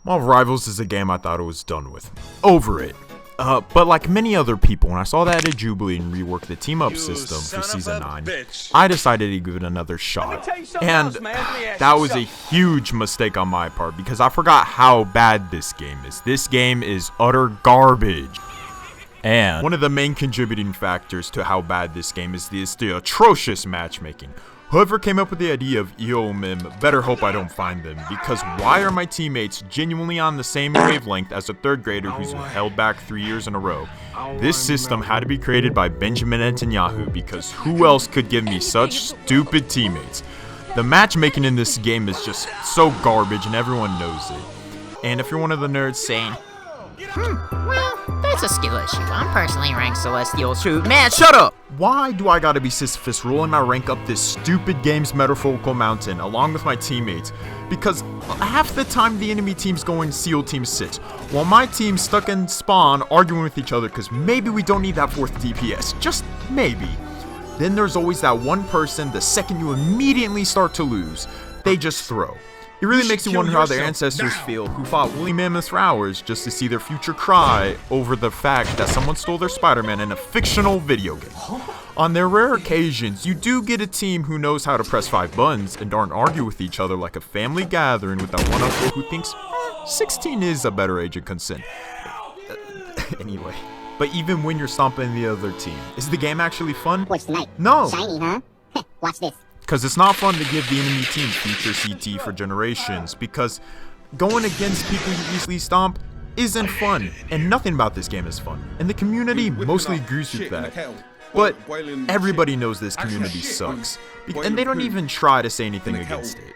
Marvel Rivals is a game I thought it was done with. Over it. But like many other people, when I saw that at Jubilee and rework the team-up system for Season 9, I decided to give it another shot. And that was a huge mistake on my part because I forgot how bad this game is. This game is utter garbage. And one of the main contributing factors to how bad this game is the atrocious matchmaking. Whoever came up with the idea of EOMIM better hope I don't find them, because why are my teammates genuinely on the same wavelength as a third grader who's held back 3 years in a row? This system had to be created by Benjamin Netanyahu, because who else could give me such stupid teammates? The matchmaking in this game is just so garbage and everyone knows it. And if you're one of the nerds saying, well, that's a skill issue. I'm personally ranked Celestial too. Man, shut up! Why do I gotta be Sisyphus rolling my rank up this stupid game's metaphorical mountain along with my teammates? Because half the time the enemy team's going SEAL Team 6, while my team's stuck in spawn arguing with each other because maybe we don't need that 4th DPS. Just maybe. Then there's always that one person, the second you immediately start to lose, they just throw. It really makes you wonder how their ancestors feel who fought woolly mammoths for hours just to see their future cry over the fact that someone stole their Spider-Man in a fictional video game. On their rare occasions, you do get a team who knows how to press 5 buttons and don't argue with each other like a family gathering with that one uncle who thinks 16 is a better age of consent. Anyway. But even when you're stomping the other team, is the game actually fun? What's tonight? No. Shiny, huh? Watch this. Because it's not fun to give the enemy team future CT for generations, because going against people you easily stomp isn't fun, and nothing about this game is fun, and the community mostly agrees with that. But everybody knows this community sucks, and they don't even try to say anything against it.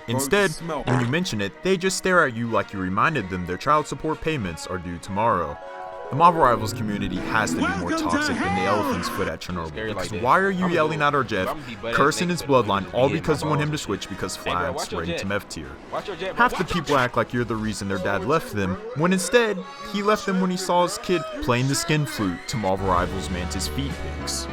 Instead, when you mention it, they just stare at you like you reminded them their child support payments are due tomorrow. The Marvel Rivals community has to be more toxic than the elephant's foot at Chernobyl, because why are you yelling at our Jeff, cursing his bloodline, all because you want him to switch because Flags ranked him F tier? Half the people act like you're the reason their dad left them, when instead, he left them when he saw his kid playing the skin flute to Marvel Rivals Mantis feet pics.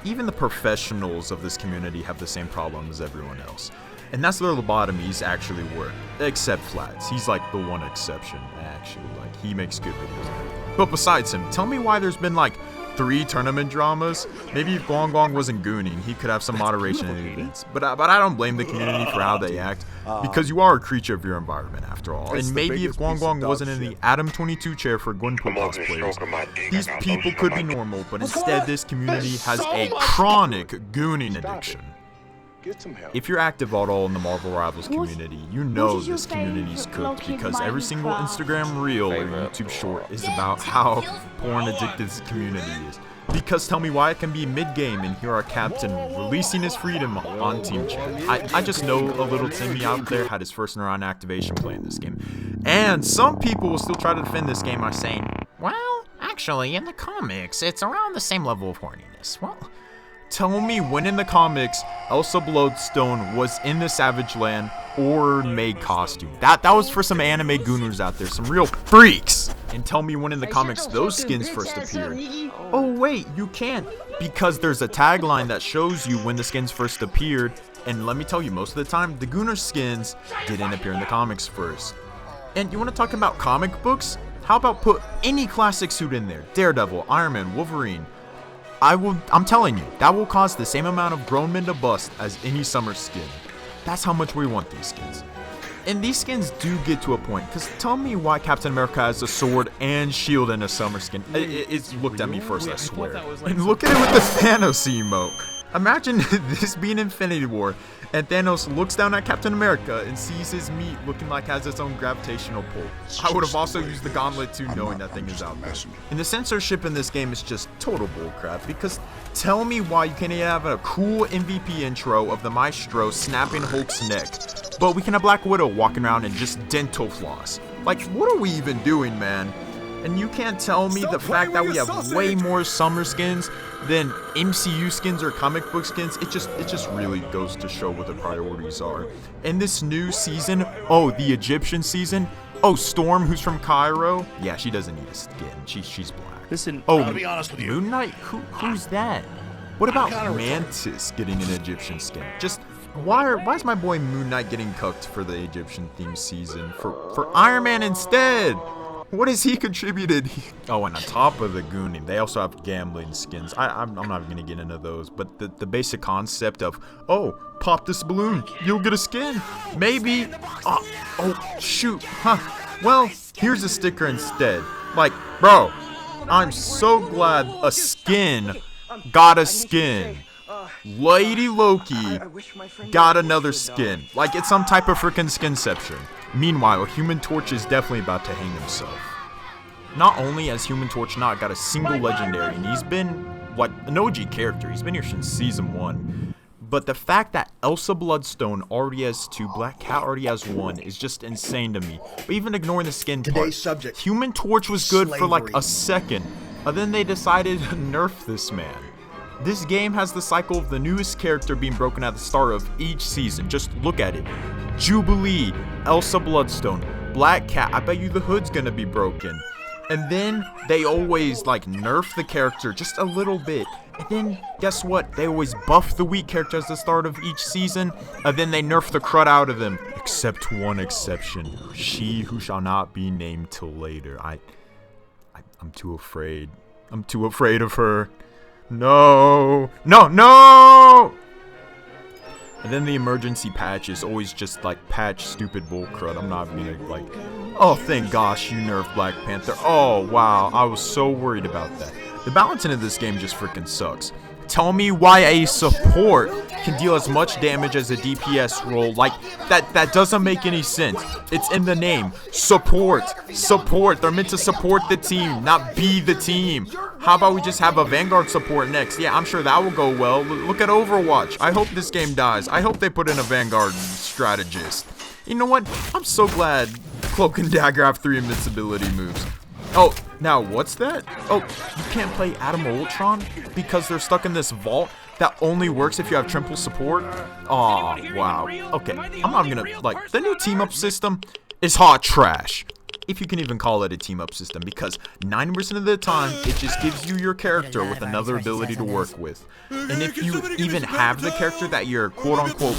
Even the professionals of this community have the same problem as everyone else. And that's where lobotomies actually work, except Flats. He's like the one exception, actually. Like, he makes good videos. But besides him, tell me why there's been like 3 tournament dramas. Maybe if Guang wasn't gooning, he could have some moderation in the events. But I don't blame the community for how they act, because you are a creature of your environment after all. And maybe if Guang wasn't in the Adam 22 chair for Gwenpool cosplayers, these people could be normal, but instead this community has a chronic gooning addiction. If you're active at all in the Marvel Rivals community, you know this community's cooked, because every single Instagram reel or YouTube short is about how porn addicted this community is. Because tell me why it can be mid-game and hear our captain releasing his freedom on team chat. I just know a little Timmy out there had his first neuron activation playing this game. And some people will still try to defend this game by saying, well, actually in the comics, it's around the same level of horniness. Well, tell me when in the comics Elsa Bloodstone was in the Savage Land or made costume. That was for some anime gooners out there, some real freaks. And tell me when in the comics those skins first appeared. Oh wait, you can't, because there's a tagline that shows you when the skins first appeared, and let me tell you, most of the time the gooner skins didn't appear in the comics first. And you want to talk about comic books? How about put any classic suit in there? Daredevil, Iron Man, Wolverine. I'm telling you, that will cause the same amount of grown men to bust as any summer skin. That's how much we want these skins. And these skins do get to a point, because tell me why Captain America has a sword and shield in a summer skin. It's looked at me first, I swear. And look at it with the Thanos emote. Imagine this being Infinity War, and Thanos looks down at Captain America and sees his meat looking like it has its own gravitational pull. I would have also used the gauntlet too, knowing that thing is out there. And the censorship in this game is just total bullcrap, because tell me why you can't even have a cool MVP intro of the Maestro snapping Hulk's neck, but we can have Black Widow walking around in just dental floss. Like, what are we even doing, man? And you can't tell me the fact that we have way more summer skins than MCU skins or comic book skins. It just really goes to show what the priorities are. And this new season, oh, the Egyptian season, oh, Storm, who's from Cairo, yeah, she doesn't need a skin. She's black. Listen, oh, I'll be honest with you. Moon Knight, who's that? What about Mantis getting an Egyptian skin? Just Why is my boy Moon Knight getting cucked for the Egyptian theme season for Iron Man instead? What has he contributed? Oh, and on top of the gooning, they also have gambling skins. I'm not even gonna get into those, but the basic concept of, oh, pop this balloon, you'll get a skin. Maybe. Oh, shoot. Huh. Well, here's a sticker instead. Like, bro, I'm so glad a skin got a skin. Lady Loki got another skin. Like, it's some type of freaking skinception. Meanwhile, Human Torch is definitely about to hang himself. Not only has Human Torch not got a single legendary, and he's been, like, an OG character. He's been here since Season 1. But the fact that Elsa Bloodstone already has 2, Black Cat already has 1 is just insane to me. But even ignoring the skin part, Human Torch was good for like a second. And then they decided to nerf this man. This game has the cycle of the newest character being broken at the start of each season. Just look at it. Jubilee, Elsa Bloodstone, Black Cat. I bet you the hood's gonna be broken. And then they always like nerf the character just a little bit. And then guess what? They always buff the weak character at the start of each season. And then they nerf the crud out of them. Except one exception. She who shall not be named till later. I'm too afraid. I'm too afraid of her. No! No! No! And then the emergency patch is always just like patch stupid bull crud. I'm not gonna like, oh thank gosh you nerfed Black Panther. Oh wow, I was so worried about that. The balancing of this game just freaking sucks. Tell me why a support can deal as much damage as a DPS role. Like, that doesn't make any sense. It's in the name. Support. Support. They're meant to support the team, not be the team. How about we just have a Vanguard support next? Yeah, I'm sure that will go well. Look at Overwatch. I hope this game dies. I hope they put in a Vanguard strategist. You know what? I'm so glad Cloak and Dagger have 3 invincibility moves. Oh, now what's that? Oh, you can't play Atom or Ultron because they're stuck in this vault that only works if you have triple support? Aw, wow. Okay, I'm not gonna, like, the new team-up system is hot trash. If you can even call it a team-up system, because 90% of the time, it just gives you your character with another ability to work with. And if you even have the character that your quote-unquote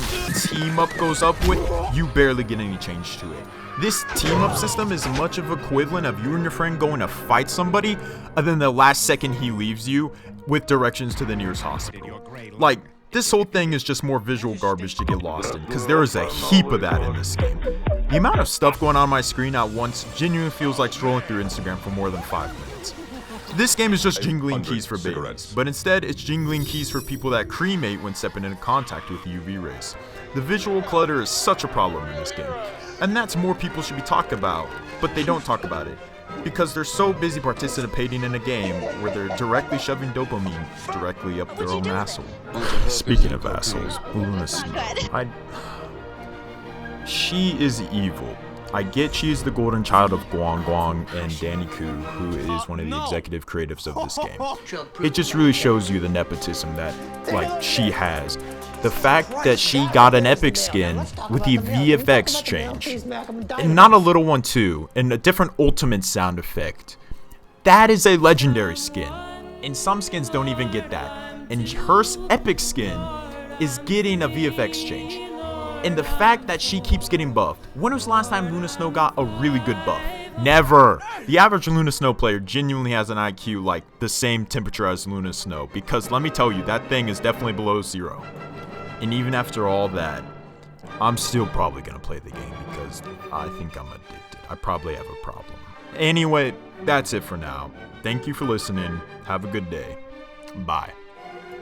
team-up goes up with, you barely get any change to it. This team-up system is much of equivalent of you and your friend going to fight somebody, and then the last second he leaves you with directions to the nearest hospital. Like, this whole thing is just more visual garbage to get lost in, because there is a heap of that in this game. The amount of stuff going on my screen at once genuinely feels like scrolling through Instagram for more than 5 minutes. This game is just jingling keys for babies, but instead it's jingling keys for people that cremate when stepping into contact with UV rays. The visual clutter is such a problem in this game, and that's more people should be talked about, but they don't talk about it. Because they're so busy participating in a game where they're directly shoving dopamine directly up their own asshole. Speaking of assholes, Luna Snow. She is evil. I get she is the golden child of Guang Guang and Danny Koo, who is one of the executive creatives of this game. It just really shows you the nepotism that, like, she has. The fact that she got an epic skin with the VFX change, and not a little one too, and a different ultimate sound effect. That is a legendary skin, and some skins don't even get that. And her epic skin is getting a VFX change. And the fact that she keeps getting buffed. When was the last time Luna Snow got a really good buff? Never. The average Luna Snow player genuinely has an IQ like the same temperature as Luna Snow, because let me tell you, that thing is definitely below 0. And even after all that, I'm still probably going to play the game because I think I'm addicted. I probably have a problem. Anyway, that's it for now. Thank you for listening. Have a good day. Bye.